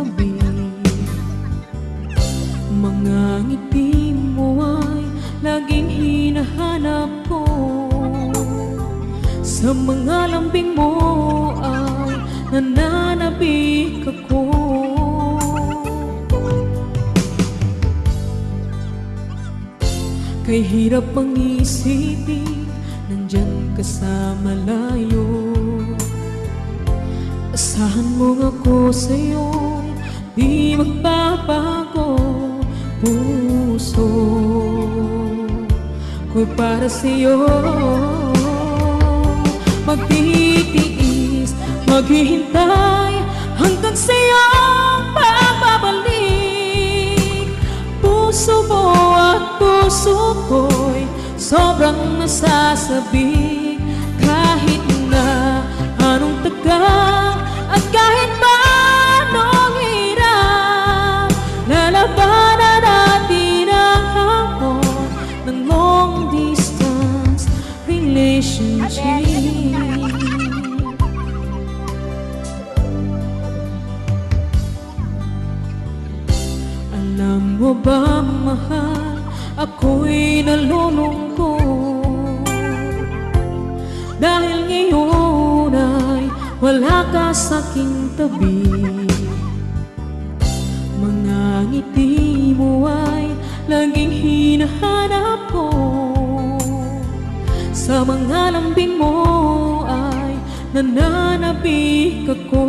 tabi. Mga ngiti mo ay laging hinahanap ko. Sa mga lambing mo ay nananabik ako. Kay hirap mang isipin, nandyan ka sa malayo. Asahan mo ako sa'yo'y di magbabago. Puso ko'y para sa'yo, magtitiis, maghihintay hanggang sa'yo papabalik. Puso mo at puso ko'y sobrang nasasabik. Kahit na anong tagal at kahit pa anong hirap, lalabanan natin ang hamon ng long distance relationship. Alam mo ba, mahal, ako'y nalulungkot dahil ngayon ay wala ka sa'king tabi. Mga ngiti mo ay laging hinahanap ko. Sa mga lambing mo ay nananabik ako.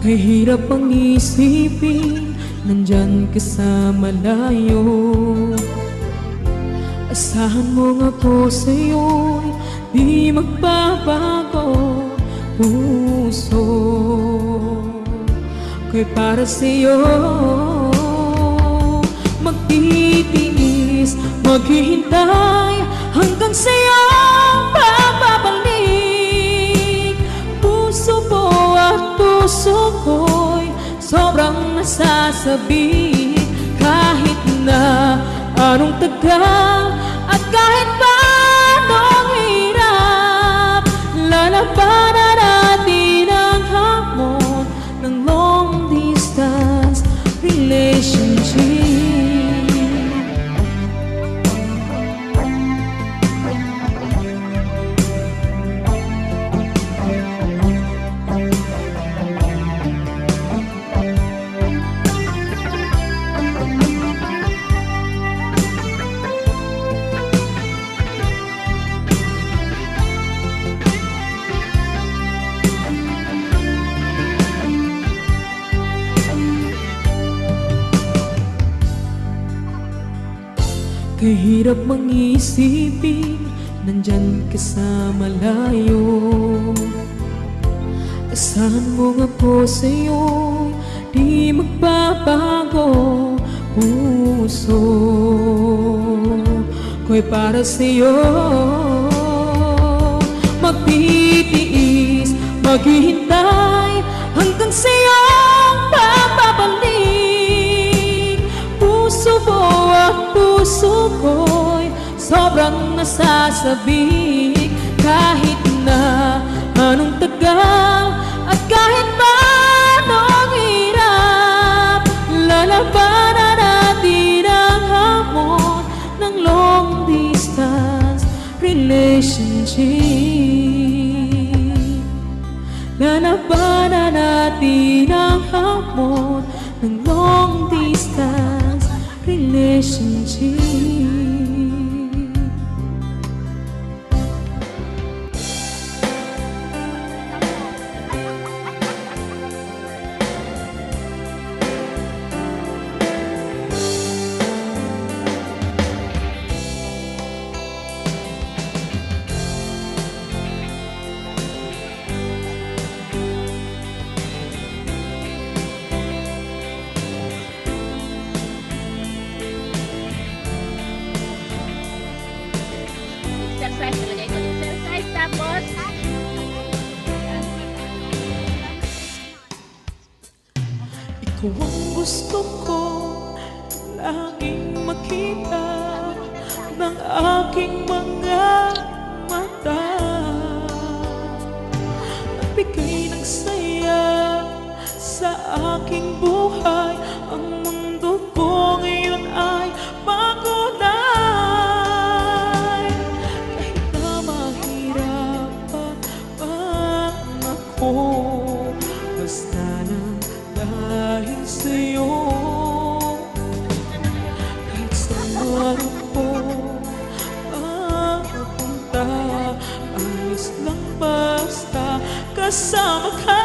Kay hirap ang isipin, nandyan ka sa malayo. Asahan mo nga ko sa'yo'y di magbabago. Puso ko'y para sa'yo, magtitiis, maghihintay hanggang sa'yo papabalik. Puso mo at puso ko'y sobrang nasasabik. Kahit na anong tagal at kahit pa anong hirap, lalabanan natin ang hamon ng long distance relationship. Kay hirap mang isipin, nandyan ka sa malayo. Asahan mo nga po sa'yo, di magbabago. Puso ko'y para sa'yo, magtitiis, maghihintay hanggang sa'yo papabalik. Puso mo at puso ko'y sobrang nasasabik. Kahit na anong tagal at kahit pa anong hirap, lalabanan natin ang hamon ng long distance relationship. Lalabanan natin ang hamon ng long distance relationship. Exercise talaga ito. Exercise tapos Ikaw ang gusto ko laging makita ng aking mga mata. Nagbigay ng saya sa aking buhay. Ang mundo ko ngayon ay makulay. Kahit na mahirapan ako, basta na dahil sa'yo. Kahit saan man ako mapunta, ayos lang basta kasama ka.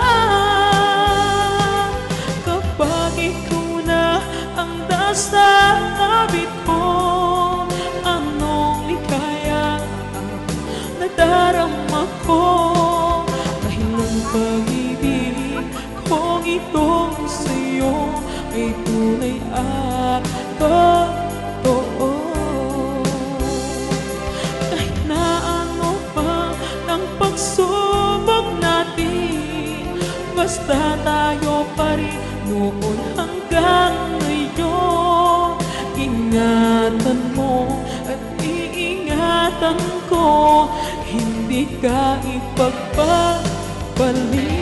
Kapag ikaw na ang nasa tabi ko, anong likaya nadarama ko. Dahil ang pag-ibig kong itong sa'yo ay tunay at totoo. Kahit na ano pa ng pagsubok natin, basta tayo pa rin noon hanggang ngayon. Ingatan mo at iingatan ko, hindi ka ipagpapalit.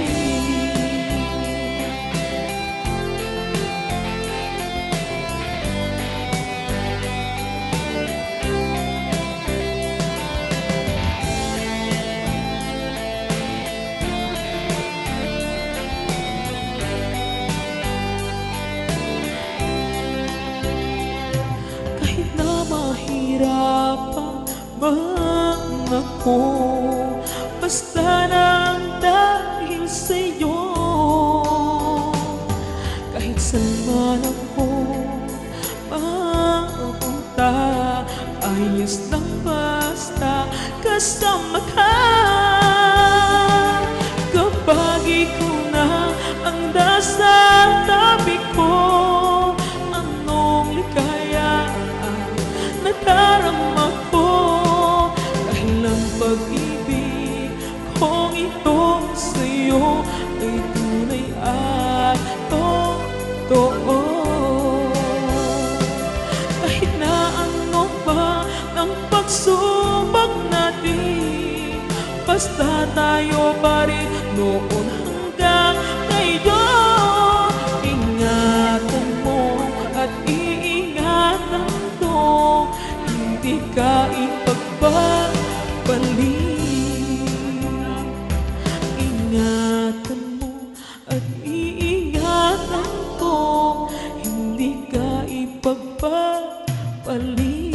Kahit na mahirapan man ako, basta nang dahil sa'yo. Kahit saan man ako mapunta, ayos lang basta kasama ka. Kapag ikaw na ang nasa tabi ko, anong likaya nadarama ko. Dahil ang pag-ibig kong itong sa'yo ay tunay at totoo. Kahit na ano pa ng pagsubok natin, basta tayo pa rin noon hanggang ngayon. Ingatan mo at iingatan ko, hindi ka ipagpapalit. Ingatan mo at iingatan ko, hindi ka ipagpapalit.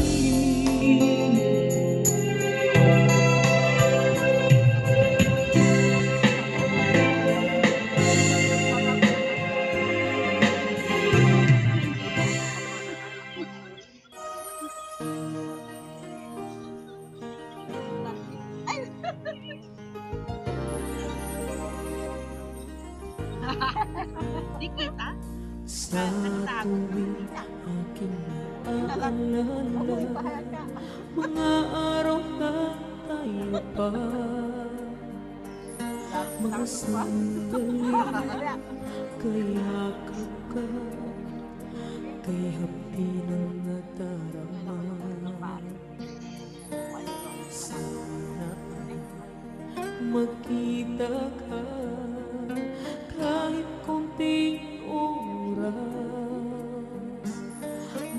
Di kita? Sa tuwing aking naalala mga araw na tayo pa, mga sandali kayakap ka, kay hapdi ng nadarama. Sana magkita ka kahit konting oras,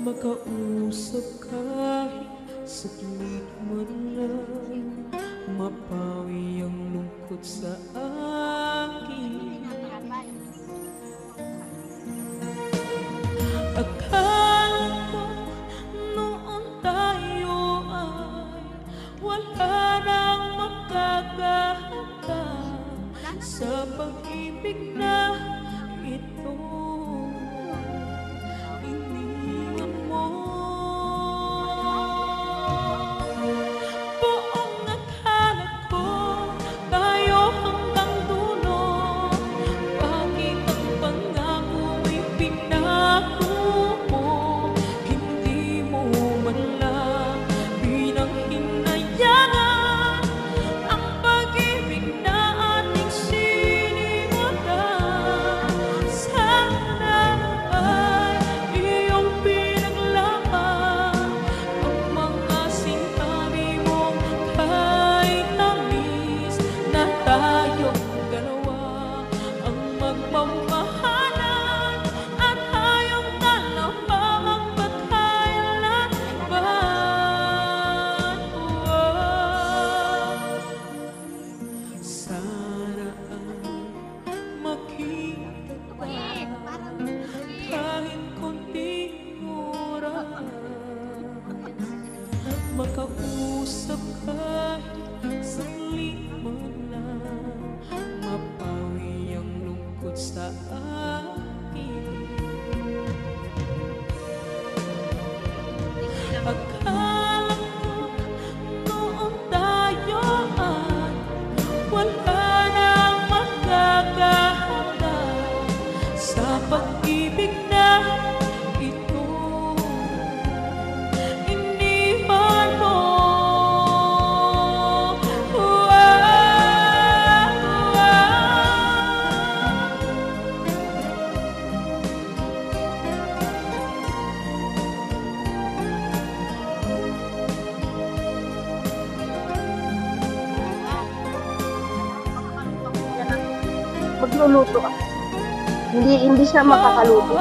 makausap kahit saglit man lang, mapawi ang lungkot sa akin. Akala ko noon tayo ay wala nang makakahanda sa pag-ibig na ito. Iniwan mo buong akala ko tayo hanggang dulo. Bakit ang pangako ay pinako mo? Hindi mo man lang pinanghinayangan ang pag-ibig na ating sinimulan. Sa wala nang magkakahanda sa pag-ibig na ito. Iniwan mo. Magluluto ako. Hindi siya makakaluto.